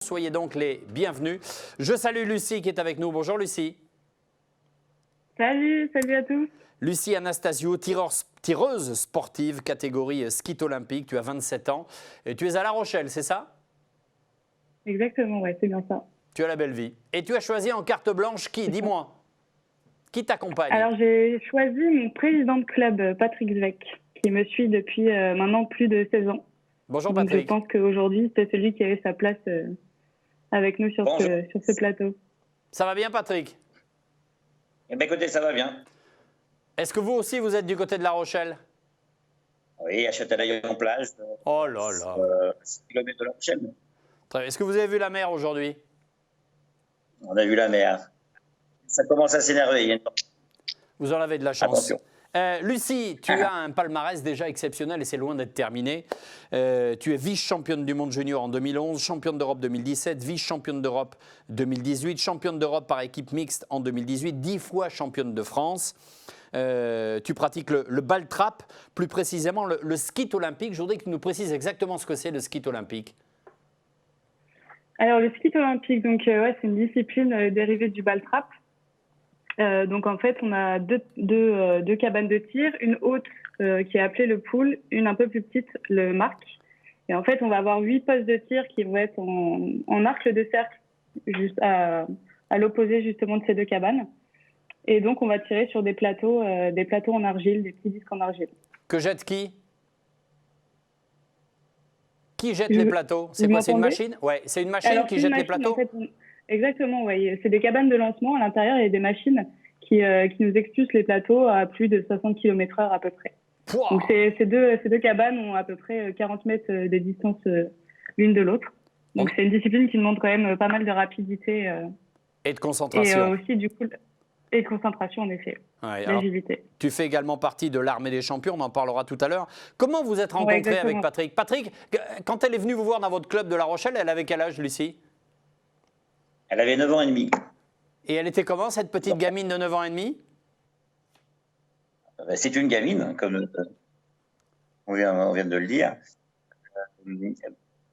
Soyez donc les bienvenus. Je salue Lucie qui est avec nous. Bonjour Lucie. Salut à tous. Lucie Anastasio, tireuse sportive catégorie ski olympique. Tu as 27 ans et tu es à La Rochelle, c'est ça? Exactement, ouais, c'est bien ça. Tu as la belle vie. Et tu as choisi en carte blanche qui? Dis-moi. Qui t'accompagne? Alors j'ai choisi mon président de club, Patrick Zweck, qui me suit depuis maintenant plus de 16 ans. Bonjour Donc Patrick. je pense qu'aujourd'hui, c'est celui qui avait sa place avec nous sur ce plateau. Ça va bien Patrick? Eh bien, écoutez, ça va bien. Est-ce que vous aussi vous êtes du côté de La Rochelle? Oui, à Châtelaillon-Plage, Oh là là. 6 km de La Rochelle. Très bien. Est-ce que vous avez vu la mer aujourd'hui? On a vu la mer. Ça commence à s'énerver. Vous en avez de la chance. Attention. Lucie, tu as un palmarès déjà exceptionnel et c'est loin d'être terminé. Tu es vice-championne du monde junior en 2011, championne d'Europe 2017, vice-championne d'Europe 2018, championne d'Europe par équipe mixte en 2018, 10 fois championne de France. Tu pratiques le ball trap, plus précisément le ski olympique. Je voudrais que tu nous précises exactement ce que c'est le ski olympique. Alors le ski olympique, donc ouais, c'est une discipline dérivée du ball trap. Donc en fait, on a deux cabanes de tir, une haute qui est appelée le pool, une un peu plus petite, le marc. Et en fait, on va avoir 8 postes de tir qui vont être en arc de cercle, juste à l'opposé justement de ces deux cabanes. Et donc, on va tirer sur des plateaux en argile, des petits disques en argile. Que jette qui? Qui jette les plateaux? C'est quoi? C'est une machine? Ouais, c'est une machine qui jette les plateaux? En fait, exactement, oui. C'est des cabanes de lancement. À l'intérieur, il y a des machines qui nous expulsent les plateaux à plus de 60 km/h à peu près. Wow. Donc, ces deux cabanes ont à peu près 40 mètres de distance l'une de l'autre. Donc, c'est une discipline qui demande quand même pas mal de rapidité. Et de concentration. Et aussi, du coup, et de concentration, en effet. Ouais, d'agilité. Tu fais également partie de l'armée des champions, on en parlera tout à l'heure. Comment vous êtes rencontrés avec Patrick? Patrick, quand elle est venue vous voir dans votre club de La Rochelle, elle avait quel âge, Lucie? Elle avait 9 ans et demi. Et elle était comment, cette petite gamine de 9 ans et demi? C'est une gamine, comme on vient de le dire.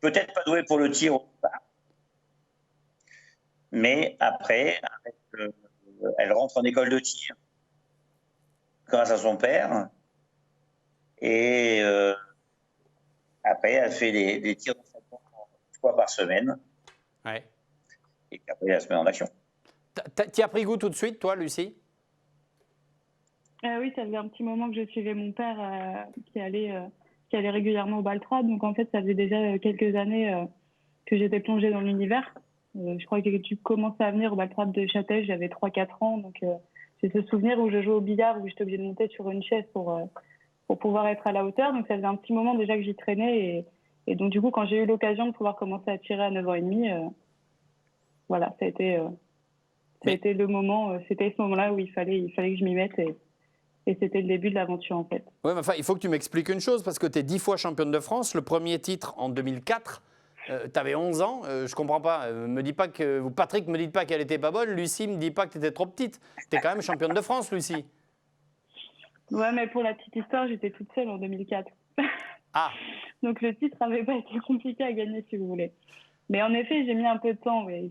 Peut-être pas douée pour le tir au départ. Mais après, elle rentre en école de tir grâce à son père. Et après, elle fait des tirs d'entraînement 1 fois par semaine. Ouais. Et puis après, elle se met en action. Tu as pris goût tout de suite, toi, Lucie? Oui, ça faisait un petit moment que je suivais mon père qui allait régulièrement au ball trap. Donc, en fait, ça faisait déjà quelques années que j'étais plongée dans l'univers. Je crois que tu commençais à venir au ball trap de Châtel, j'avais 3-4 ans. Donc, j'ai ce souvenir où je jouais au billard, où j'étais obligée de monter sur une chaise pour pouvoir être à la hauteur. Donc, ça faisait un petit moment déjà que j'y traînais. Et donc, du coup, quand j'ai eu l'occasion de pouvoir commencer à tirer à 9 ans et demi, voilà, ça a été le moment, c'était ce moment-là où il fallait que je m'y mette. Et c'était le début de l'aventure, en fait. Oui, mais enfin, il faut que tu m'expliques une chose, parce que tu es 10 fois championne de France, le premier titre en 2004. Tu avais 11 ans, je comprends pas. Me dis pas que Patrick me dit pas qu'elle était pas bonne, Lucie me dit pas que tu étais trop petite. Tu es quand même championne de France, Lucie. Ouais, mais pour la petite histoire, j'étais toute seule en 2004. Ah. Donc le titre n'avait pas été compliqué à gagner, si vous voulez. Mais en effet, j'ai mis un peu de temps. Oui.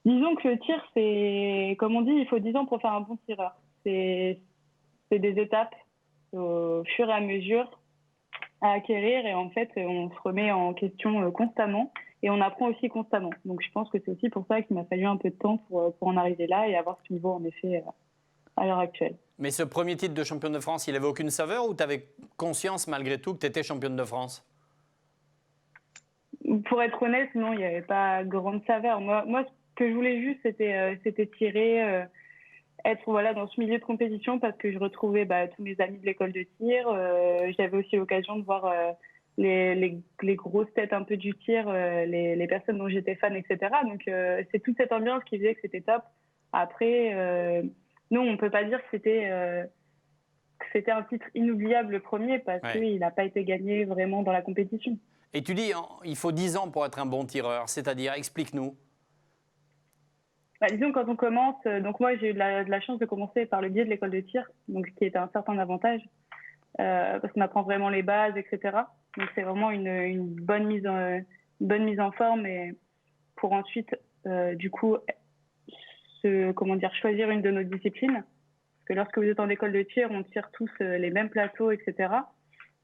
Disons que le tir, c'est, comme on dit, il faut 10 ans pour faire un bon tireur. C'est des étapes au fur et à mesure à acquérir, et en fait, on se remet en question constamment et on apprend aussi constamment. Donc je pense que c'est aussi pour ça qu'il m'a fallu un peu de temps pour en arriver là et avoir ce niveau, en effet, à l'heure actuelle. Mais ce premier titre de championne de France, il n'avait aucune saveur ou tu avais conscience malgré tout que tu étais championne de France? Pour être honnête, non, il n'y avait pas grande saveur. Moi, ce que je voulais juste, c'était tirer, être dans ce milieu de compétition parce que je retrouvais tous mes amis de l'école de tir. J'avais aussi l'occasion de voir les grosses têtes un peu du tir, les personnes dont j'étais fan, etc. Donc, c'est toute cette ambiance qui faisait que c'était top. Après, non, on ne peut pas dire que c'était un titre inoubliable le premier parce qu'il n'a pas été gagné vraiment dans la compétition. Et tu dis, il faut 10 ans pour être un bon tireur, c'est-à-dire, explique-nous. Disons, quand on commence, donc moi j'ai eu de la chance de commencer par le biais de l'école de tir, donc ce qui était un certain avantage, parce qu'on apprend vraiment les bases, etc. Donc c'est vraiment une bonne mise bonne mise en forme et pour ensuite, du coup, choisir une de nos disciplines. Parce que lorsque vous êtes en école de tir, on tire tous les mêmes plateaux, etc.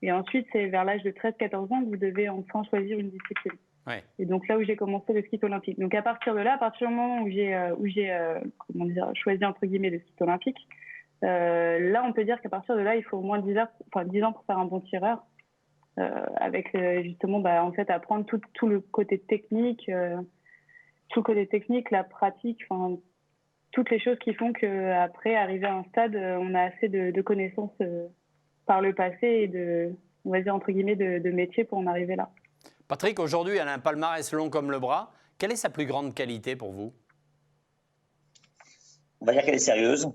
Et ensuite, c'est vers l'âge de 13-14 ans que vous devez enfin choisir une discipline. Ouais. Et donc là où j'ai commencé le ski olympique. Donc à partir de là, à partir du moment où j'ai choisi entre guillemets le ski olympique, là on peut dire qu'à partir de là, il faut au moins 10 ans pour faire un bon tireur, avec justement en fait apprendre tout le côté technique, la pratique, toutes les choses qui font qu'après, arriver à un stade, on a assez de connaissances par le passé et on va dire entre guillemets, de métier pour en arriver là. Patrick, aujourd'hui, elle a un palmarès long comme le bras. Quelle est sa plus grande qualité pour vous? On va dire qu'elle est sérieuse.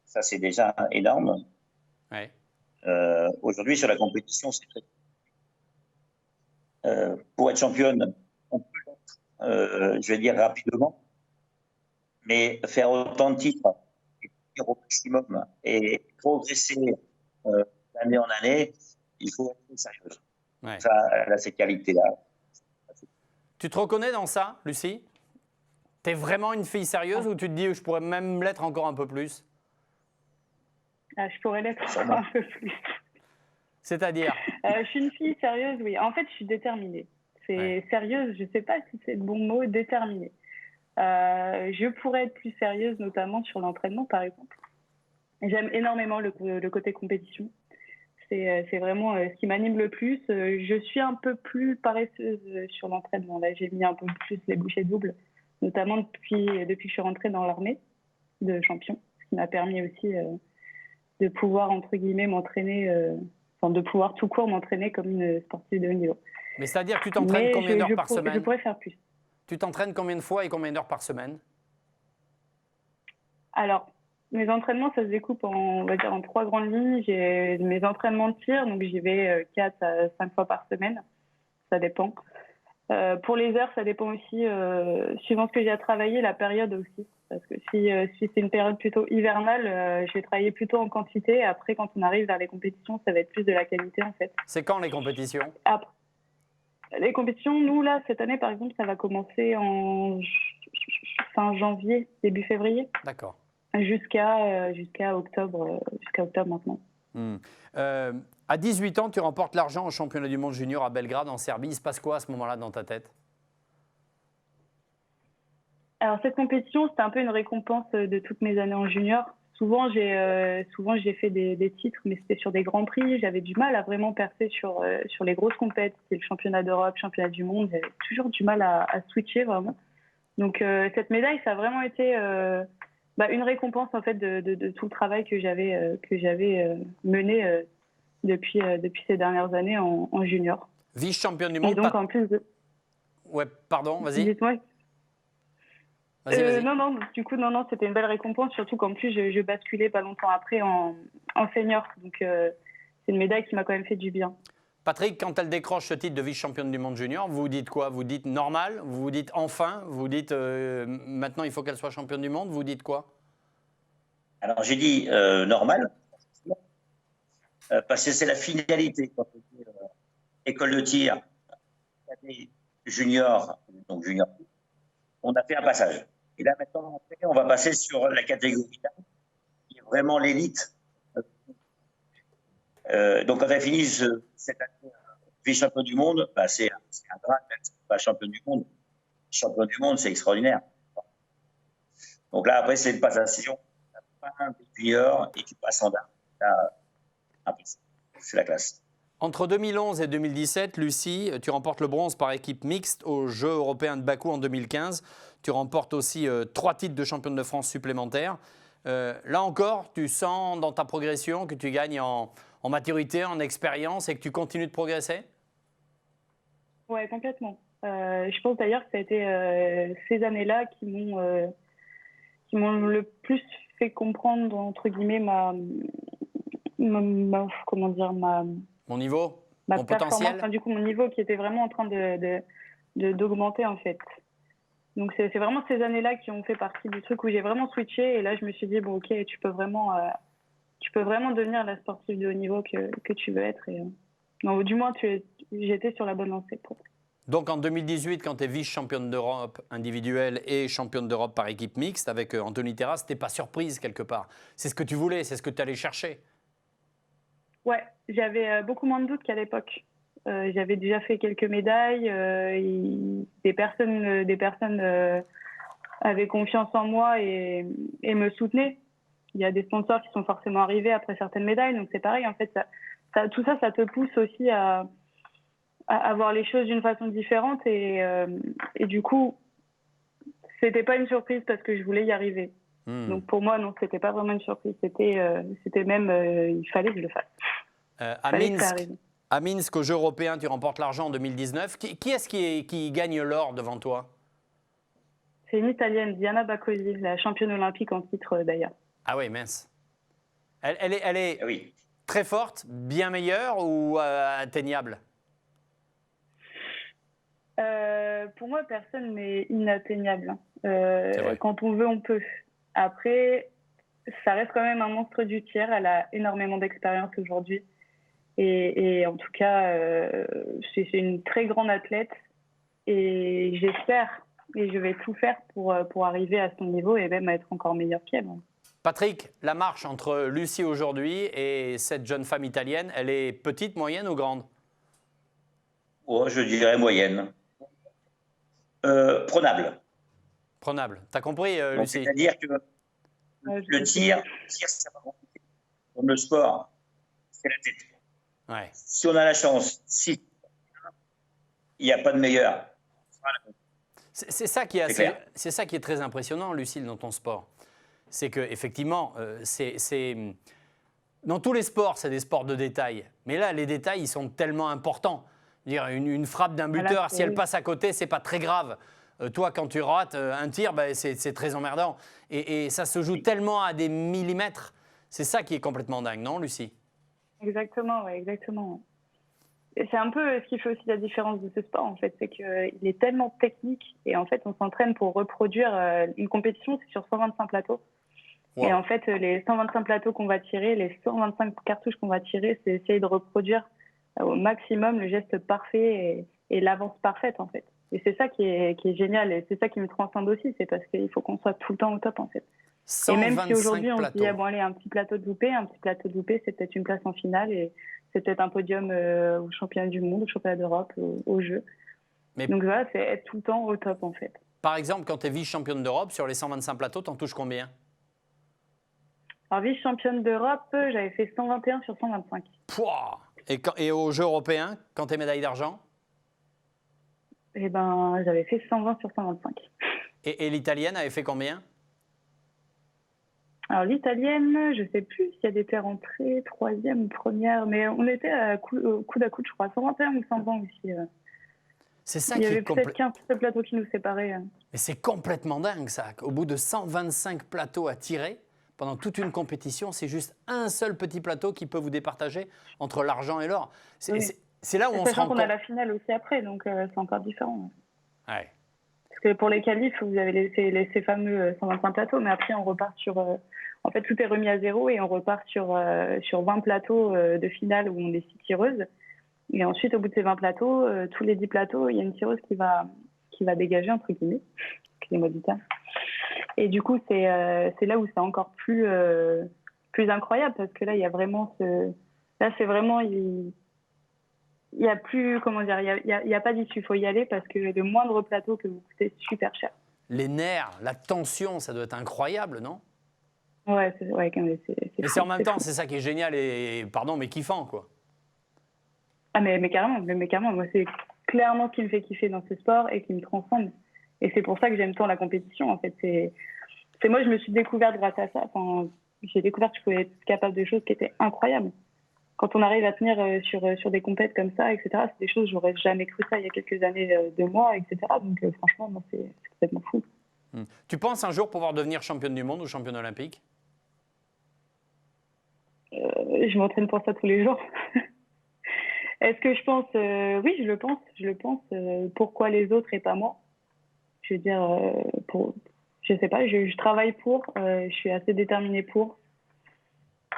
Ça, c'est déjà énorme. Ouais. Aujourd'hui, sur la compétition, c'est très... pour être championne, on peut l'être, je vais dire rapidement, mais faire autant de titres au maximum et progresser d'année en année, il faut être sérieuse. Ouais. Ça, elle a ces qualités-là. Tu te reconnais dans ça, Lucie? T'es vraiment une fille sérieuse ou tu te dis je pourrais même l'être encore un peu plus? Je pourrais l'être encore un peu plus. C'est-à-dire? Je suis une fille sérieuse, oui. En fait, je suis déterminée. Sérieuse, je ne sais pas si c'est le bon mot, déterminée. Je pourrais être plus sérieuse, notamment sur l'entraînement, par exemple. J'aime énormément le côté compétition. C'est vraiment ce qui m'anime le plus. Je suis un peu plus paresseuse sur l'entraînement. Là, j'ai mis un peu plus les bouchées doubles, notamment depuis que je suis rentrée dans l'armée de champion, ce qui m'a permis aussi de pouvoir, entre guillemets, m'entraîner, de pouvoir tout court m'entraîner comme une sportive de haut niveau. Mais c'est-à-dire que tu t'entraînes combien d'heures par semaine? Je pourrais faire plus. Tu t'entraînes combien de fois et combien d'heures par semaine? Alors, mes entraînements, ça se découpe on va dire en 3 grandes lignes. J'ai mes entraînements de tir, donc j'y vais 4 à 5 fois par semaine. Ça dépend. Pour les heures, ça dépend aussi, suivant ce que j'ai à travailler, la période aussi. Parce que si c'est une période plutôt hivernale, je vais travailler plutôt en quantité. Après, quand on arrive vers les compétitions, ça va être plus de la qualité, en fait. C'est quand les compétitions? Après, les compétitions, nous, là, cette année, par exemple, ça va commencer en fin janvier, début février. D'accord. Jusqu'à octobre maintenant. À 18 ans, tu remportes l'argent au championnat du monde junior à Belgrade, en Serbie. Il se passe quoi à ce moment-là dans ta tête? Alors, cette compétition, c'était un peu une récompense de toutes mes années en junior. Souvent, j'ai fait des titres, mais c'était sur des grands prix. J'avais du mal à vraiment percer sur les grosses compétitions. C'était le championnat d'Europe, championnat du monde. J'avais toujours du mal à switcher, vraiment. Donc, cette médaille, ça a vraiment été une récompense, en fait, de tout le travail que j'avais mené depuis ces dernières années en junior. Vice-championne du monde. Et donc, en plus de... Ouais, pardon, vas-y. Dites-moi. Vas-y. Non, c'était une belle récompense, surtout qu'en plus, je basculais pas longtemps après en senior. Donc, c'est une médaille qui m'a quand même fait du bien. Patrick, quand elle décroche ce titre de vice-championne du monde junior, vous dites quoi? Vous dites normal? Vous dites enfin? Vous dites maintenant il faut qu'elle soit championne du monde? Vous dites quoi? Alors, j'ai dit normal, parce que c'est la finalité. Quand on dit école de tir, junior, donc junior, on a fait un passage. Et là, maintenant, on va passer sur la catégorie A, qui est vraiment l'élite. Donc, quand elle finit cette année vice-champion du monde, c'est un drame, même si c'est pas champion du monde. Champion du monde, c'est extraordinaire. Donc là, après, c'est une passation. Un junior et tu passes en dame. C'est la classe. Entre 2011 et 2017, Lucie, tu remportes le bronze par équipe mixte aux Jeux européens de Bakou en 2015. Tu remportes aussi 3 titres de championne de France supplémentaires. Là encore, tu sens dans ta progression que tu gagnes en maturité, en expérience et que tu continues de progresser? Oui, complètement. Je pense d'ailleurs que ça a été ces années-là qui m'ont le plus fait comprendre, entre guillemets, Mon niveau? Ma mon performance, potentiel? du coup, mon niveau qui était vraiment en train d'augmenter, en fait. Donc, c'est vraiment ces années-là qui ont fait partie du truc où j'ai vraiment switché. Et là, je me suis dit, bon, OK, tu peux vraiment devenir la sportive de haut niveau que tu veux être. Et, non, du moins, j'étais sur la bonne lancée. Donc en 2018, quand tu es vice-championne d'Europe individuelle et championne d'Europe par équipe mixte avec Anthony Terras, tu n'es pas surprise quelque part. C'est ce que tu voulais, c'est ce que tu allais chercher. Ouais, j'avais beaucoup moins de doutes qu'à l'époque. J'avais déjà fait quelques médailles. Des personnes avaient confiance en moi et me soutenaient. Il y a des sponsors qui sont forcément arrivés après certaines médailles, donc c'est pareil. En fait, tout ça, ça te pousse aussi à voir les choses d'une façon différente et du coup, c'était pas une surprise parce que je voulais y arriver. Donc pour moi, non, c'était pas vraiment une surprise. C'était même, il fallait que je le fasse. À Minsk, aux Jeux européens, tu remportes l'argent en 2019. Qui est-ce qui gagne l'or devant toi? C'est une Italienne, Diana Baccosi, la championne olympique en titre d'ailleurs. Ah oui, mince. Elle est Oui. très forte, bien meilleure ou atteignable? Pour moi, personne n'est inatteignable. Vrai. Quand on veut, on peut. Après, ça reste quand même un monstre du tir. Elle a énormément d'expérience aujourd'hui. Et en tout cas, c'est une très grande athlète. Et j'espère, et je vais tout faire pour arriver à son niveau et même à être encore meilleure qu'elle. Patrick, la marche entre Lucie aujourd'hui et cette jeune femme italienne, elle est petite, moyenne ou grande? Oh, je dirais moyenne. Prenable. Prenable. T'as compris, Donc, Lucie? c'est-à-dire que le tir, ça va compliqué. Comme le sport, c'est la tête. Ouais. Si on a la chance, si il n'y a pas de meilleur. C'est ça qui est très impressionnant, Lucille, dans ton sport. C'est qu'effectivement, dans tous les sports, c'est des sports de détail. Mais là, les détails, ils sont tellement importants. Dire une frappe d'un buteur, si elle passe à côté, c'est pas très grave. Toi, quand tu rates un tir, c'est très emmerdant. Et ça se joue tellement à des millimètres. C'est ça qui est complètement dingue, non, Lucie? Exactement, oui, exactement. Et c'est un peu ce qui fait aussi la différence de ce sport, en fait. C'est qu'il est tellement technique. Et en fait, on s'entraîne pour reproduire une compétition, c'est sur 125 plateaux. Wow. Et en fait, les 125 plateaux qu'on va tirer, les 125 cartouches qu'on va tirer, c'est essayer de reproduire au maximum le geste parfait et l'avance parfaite, en fait. Et c'est ça qui est génial. Et c'est ça qui me transcende aussi. C'est parce qu'il faut qu'on soit tout le temps au top, en fait. Et même si aujourd'hui, on se dit, ah, bon, allez, un petit plateau de loupé, c'est peut-être une place en finale et c'est peut-être un podium au championnat du monde, au championnat d'Europe, au jeu. Mais donc voilà, c'est être tout le temps au top, en fait. Par exemple, quand tu es vice-championne d'Europe, sur les 125 plateaux, tu en touches combien? Alors, vice-championne d'Europe, j'avais fait 121 sur 125. Pouah. Et aux Jeux européens, quand tu es médaille d'argent? Eh ben, j'avais fait 120 sur 125. Et l'italienne avait fait combien? Alors, l'italienne, je ne sais plus si elle était rentrée troisième ou première, mais on était à coude à coude, je crois, 121 ou 120 aussi. C'est ça Il y avait peut-être 15 plateaux qui nous séparaient. Mais c'est complètement dingue, ça. Au bout de 125 plateaux à tirer, pendant toute une compétition, c'est juste un seul petit plateau qui peut vous départager entre l'argent et l'or. C'est là où on se rend compte. On a la finale aussi après, donc c'est encore différent. Ouais. Parce que pour les qualifs, vous avez ces fameux 125 plateaux, mais après on repart sur... en fait, tout est remis à zéro et on repart sur 20 plateaux de finale où on est 6 tireuses. Et ensuite, au bout de ces 20 plateaux, tous les 10 plateaux, il y a une tireuse qui va dégager, entre guillemets. Excusez-moi du terme. Et du coup, c'est là où c'est encore plus incroyable, parce que là, il y a vraiment ce... Là, c'est vraiment... Il y a plus... Comment dire? Il y a pas d'issue. Il faut y aller parce que le moindre plateau peut vous coûter super cher. Les nerfs, la tension, ça doit être incroyable, non? Ouais, c'est mais c'est en même temps, c'est ça qui est génial et, pardon, mais kiffant, quoi. Ah, mais carrément. Moi, c'est clairement ce qui me fait kiffer dans ce sport et qui me transcende. Et c'est pour ça que j'aime tant la compétition, en fait. C'est moi, je me suis découverte grâce à ça. Enfin, j'ai découvert que je pouvais être capable de choses qui étaient incroyables. Quand on arrive à tenir sur des compètes comme ça, etc., c'est des choses, j'aurais jamais cru ça il y a quelques années de moi, etc. Donc, franchement, moi, c'est complètement fou. Tu penses un jour pouvoir devenir championne du monde ou championne olympique? Je m'entraîne pour ça tous les jours. Est-ce que je pense oui, je le pense. Pourquoi les autres et pas moi? Je veux dire, je sais pas, je travaille pour, je suis assez déterminée pour.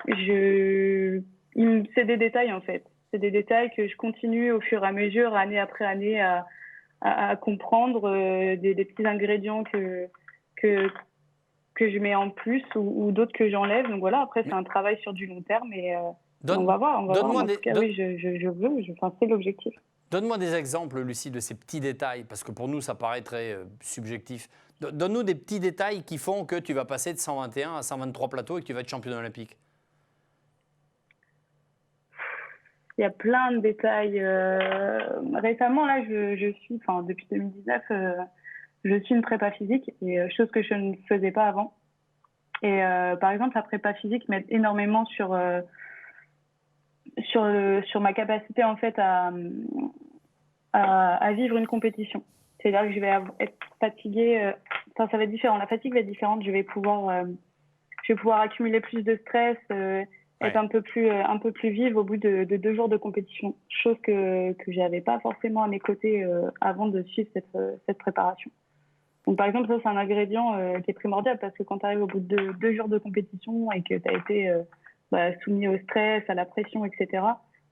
C'est des détails, en fait. C'est des détails que je continue au fur et à mesure, année après année, à à comprendre des petits ingrédients que je mets en plus ou d'autres que j'enlève. Donc voilà, après, c'est un travail sur du long terme et on va voir. Donne-moi En tout cas, oui, je veux, enfin, c'est l'objectif. Donne-moi des exemples, Lucie, de ces petits détails, parce que pour nous, ça paraît très subjectif. Donne-nous des petits détails qui font que tu vas passer de 121 à 123 plateaux et que tu vas être championne olympique. Il y a plein de détails. Récemment, là, depuis 2019, je suis une prépa physique, et chose que je ne faisais pas avant. Et par exemple, la prépa physique m'aide énormément sur ma capacité en fait à vivre une compétition. C'est-à-dire que je vais être fatiguée. Ça va être différent. La fatigue va être différente. Je vais pouvoir accumuler plus de stress, être un peu plus vive au bout de 2 jours de compétition. Chose que j'avais pas forcément à mes côtés avant de suivre cette préparation. Donc par exemple, ça c'est un ingrédient qui est primordial parce que quand tu arrives au bout de 2 jours de compétition et que tu as été soumis au stress, à la pression, etc.,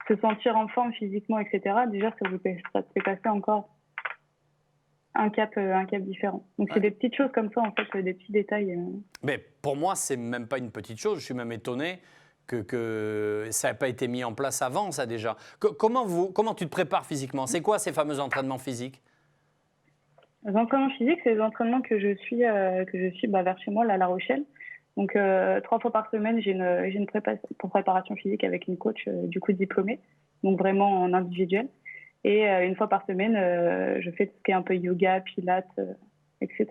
se sentir en forme physiquement, etc., déjà ça te fait passer encore un cap différent. Donc c'est des petites choses comme ça, en fait, des petits détails. Mais pour moi, c'est même pas une petite chose. Je suis même étonné que ça n'ait pas été mis en place avant, ça déjà. Comment tu te prépares physiquement? C'est quoi ces fameux entraînements physiques? Les entraînements physiques, c'est les entraînements que je suis vers chez moi, là, à La Rochelle. Donc 3 fois par semaine, j'ai une préparation physique avec une coach du coup diplômée, donc vraiment en individuel. Et une fois par semaine, je fais tout ce qui est un peu yoga, pilates, etc.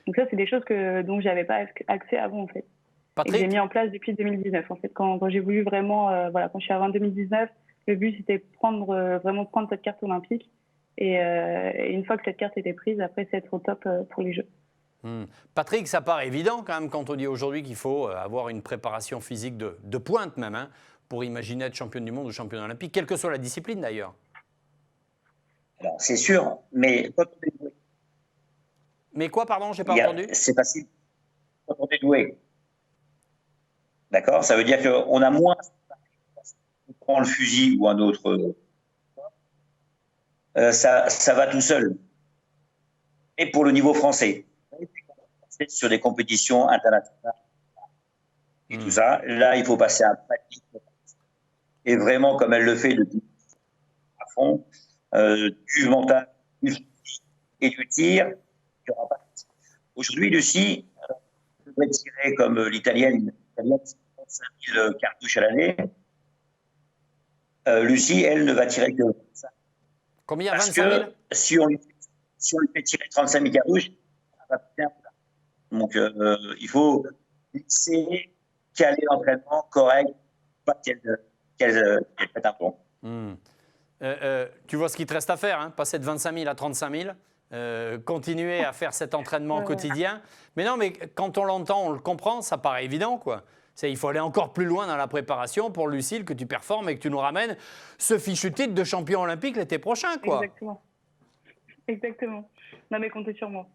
Donc ça, c'est des choses dont j'avais pas accès avant en fait. Patrick, et que j'ai mis en place depuis 2019 en fait. Quand j'ai voulu vraiment, quand je suis arrivée en 2019, le but c'était vraiment prendre cette carte olympique. Et une fois que cette carte était prise, après c'est être au top pour les Jeux. Patrick, ça paraît évident quand même quand on dit aujourd'hui qu'il faut avoir une préparation physique de pointe même, hein, pour imaginer être championne du monde ou championne olympique, quelle que soit la discipline d'ailleurs. Alors, c'est sûr, mais quand on est doué. Mais quoi, pardon, j'ai pas entendu. C'est facile. Quand on est doué. D'accord? Ça veut dire qu'on a moins. On prend le fusil ou un autre. Ça va tout seul. Et pour le niveau français, sur des compétitions internationales et tout ça, là, il faut passer un palier. Et vraiment, comme elle le fait depuis à fond, du mental, du physique et du tir, il n'y aura pas. Aujourd'hui, Lucie devrait tirer comme l'italienne, 35 000 cartouches à l'année. Lucie, elle, ne va tirer que ça. Combien? Parce 25 000? que si on lui fait tirer 35 000 cartouches, ça va bien. Donc, il faut laisser caler l'entraînement correct, pas qu'elle pète un plomb. Tu vois ce qu'il te reste à faire, hein, passer de 25 000 à 35 000, continuer à faire cet entraînement quotidien. Mais non, mais quand on l'entend, on le comprend, ça paraît évident, quoi. Il faut aller encore plus loin dans la préparation pour, Lucille, que tu performes et que tu nous ramènes ce fichu titre de champion olympique l'été prochain, quoi. Exactement. Non, mais comptez sur moi.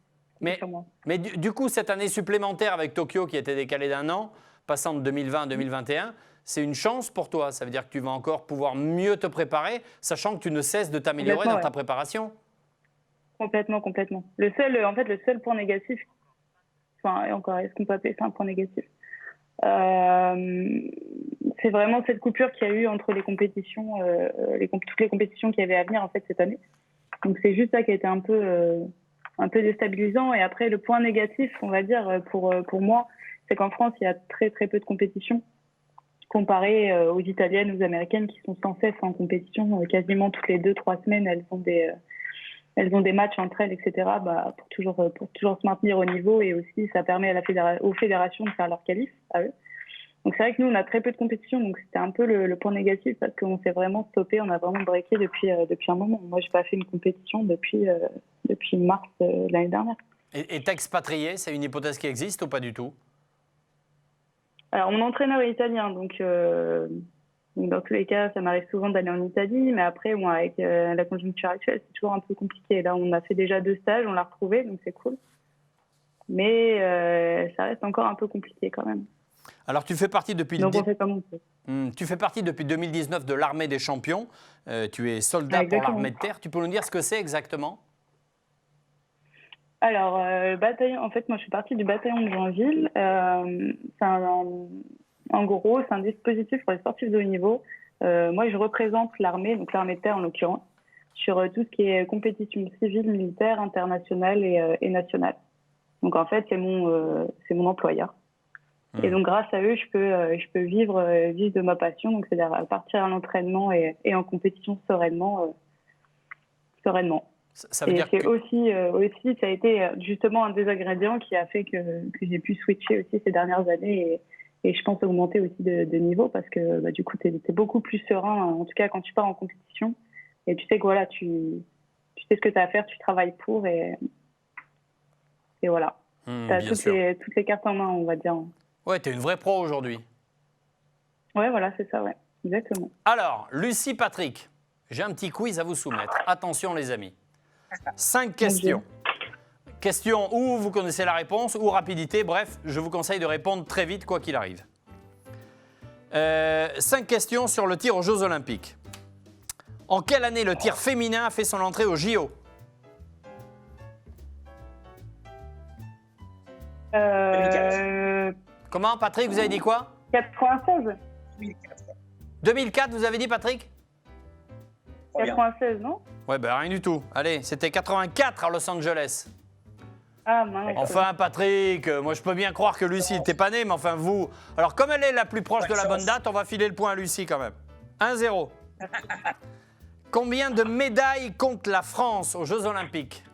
Mais du coup, cette année supplémentaire avec Tokyo qui était décalée d'1 an, passant de 2020 à 2021, c'est une chance pour toi. Ça veut dire que tu vas encore pouvoir mieux te préparer, sachant que tu ne cesses de t'améliorer dans ta préparation. Complètement. Le seul point négatif, enfin, et encore, est-ce qu'on peut appeler ça un point négatif? C'est vraiment cette coupure qu'il y a eu entre les compétitions, toutes les compétitions qui avaient à venir en fait cette année. Donc c'est juste ça qui a été un peu déstabilisant. Et après, le point négatif, on va dire pour moi, c'est qu'en France, il y a très très peu de compétitions comparé aux italiennes, aux américaines qui sont sans cesse en compétition quasiment toutes les 2-3 semaines. Elles ont des matchs entre elles, etc. Pour toujours se maintenir au niveau, et aussi ça permet aux fédérations de faire leur qualif à eux. Donc c'est vrai que nous on a très peu de compétitions, donc c'était un peu le point négatif parce qu'on s'est vraiment stoppé, on a vraiment breaké depuis un moment. Moi j'ai pas fait une compétition depuis mars l'année dernière. Et t'expatrier, c'est une hypothèse qui existe ou pas du tout? Alors mon entraîneur est italien, donc dans tous les cas, ça m'arrive souvent d'aller en Italie, mais après, avec la conjoncture actuelle, c'est toujours un peu compliqué. Là, on a fait déjà 2 stages, on l'a retrouvé, donc c'est cool. Mais ça reste encore un peu compliqué quand même. Alors, tu fais partie depuis Donc, on fait comme on peut. tu fais partie depuis 2019 de l'armée des champions. Tu es soldat pour Exactement. l'armée de terre. Tu peux nous dire ce que c'est exactement? Alors, bataillon, en fait, moi, je suis partie du bataillon de Joinville. En gros, c'est un dispositif pour les sportifs de haut niveau. Moi, je représente l'armée, donc l'armée de terre en l'occurrence, sur tout ce qui est compétition civile, militaire, internationale et nationale. Donc, en fait, c'est mon employeur. Et donc, grâce à eux, je peux vivre de ma passion, donc c'est-à-dire partir à l'entraînement et en compétition sereinement. Ça veut Et dire c'est que... aussi, ça a été justement un des ingrédients qui a fait que j'ai pu switcher aussi ces dernières années et je pense augmenter aussi de niveau parce que du coup, tu es beaucoup plus serein, en tout cas quand tu pars en compétition. Et tu sais que voilà, tu sais ce que tu as à faire, tu travailles pour et voilà. Tu as bien sûr. toutes les cartes en main, on va dire. Ouais, tu es une vraie pro aujourd'hui. Ouais, voilà, c'est ça, ouais. Exactement. Alors, Lucie, Patrick, j'ai un petit quiz à vous soumettre. Attention les amis. 5 questions. Question où vous connaissez la réponse ou rapidité. Bref, je vous conseille de répondre très vite quoi qu'il arrive. 5 questions sur le tir aux Jeux Olympiques. En quelle année le tir féminin a fait son entrée aux JO? 2015. Comment, Patrick, vous avez dit quoi? 96. 2004. 2004, vous avez dit, Patrick? Trop bien. 96, non? Ouais, ben rien du tout. Allez, c'était 84 à Los Angeles. Ah, mince. Enfin, Patrick, moi je peux bien croire que Lucie n'était pas née, mais enfin vous. Alors, comme elle est la plus proche de la bonne date, on va filer le point à Lucie quand même. 1-0. Combien de médailles compte la France aux Jeux Olympiques?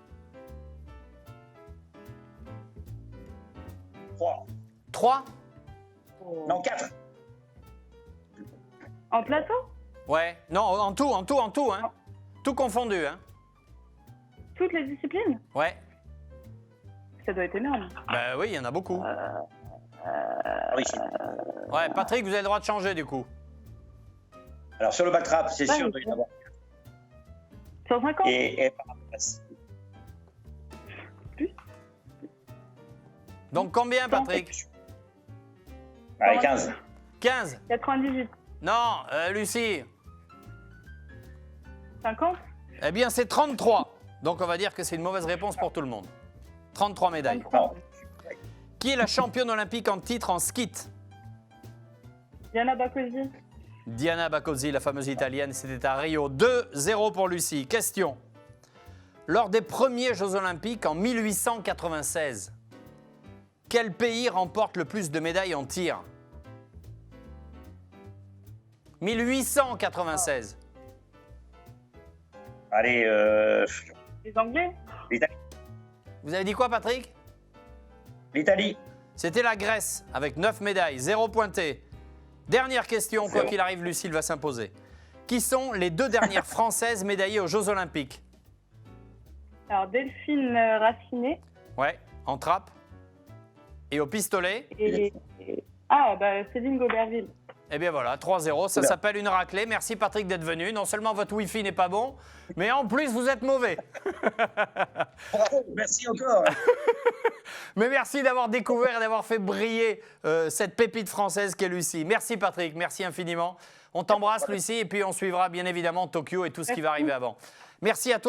3. 3? Non, 4. En plateau? Ouais. Non, en tout, hein. Tout confondu, hein. Toutes les disciplines? Ouais. Ça doit être énorme. Ben oui, il y en a beaucoup. Oui. Ouais, Patrick, vous avez le droit de changer du coup. Alors, sur le backtrap, c'est Ouais, sûr oui, de y en avoir. 150? Et Donc combien, Patrick? allez, 15. 15? 98. Non, Lucie. 50? Eh bien, c'est 33. Donc on va dire que c'est une mauvaise réponse pour tout le monde. 33 médailles. 33. Qui est la championne olympique en titre en skeet? Diana Bacozzi. Diana Bacozzi, la fameuse italienne, c'était à Rio. 2-0 pour Lucie. Question. Lors des premiers Jeux olympiques en 1896, quel pays remporte le plus de médailles en tir? 1896. Allez, Les Anglais? l'Italie. Vous avez dit quoi, Patrick? L'Italie. C'était la Grèce, avec 9 médailles, 0 pointé. Dernière question, quoi qu'il arrive, Lucille va s'imposer. Qui sont les 2 dernières Françaises médaillées aux Jeux Olympiques? Alors, Delphine Racinet. Ouais, en trappe. Et au pistolet? Céline Gauberville. Eh bien voilà, 3-0, ça s'appelle une raclée. Merci Patrick d'être venu. Non seulement votre Wi-Fi n'est pas bon, mais en plus vous êtes mauvais. Bravo, merci encore. Mais merci d'avoir découvert et d'avoir fait briller cette pépite française qu'est Lucie. Merci Patrick, merci infiniment. On t'embrasse Lucie et puis on suivra bien évidemment Tokyo et tout ce qui va arriver avant. Merci à toi.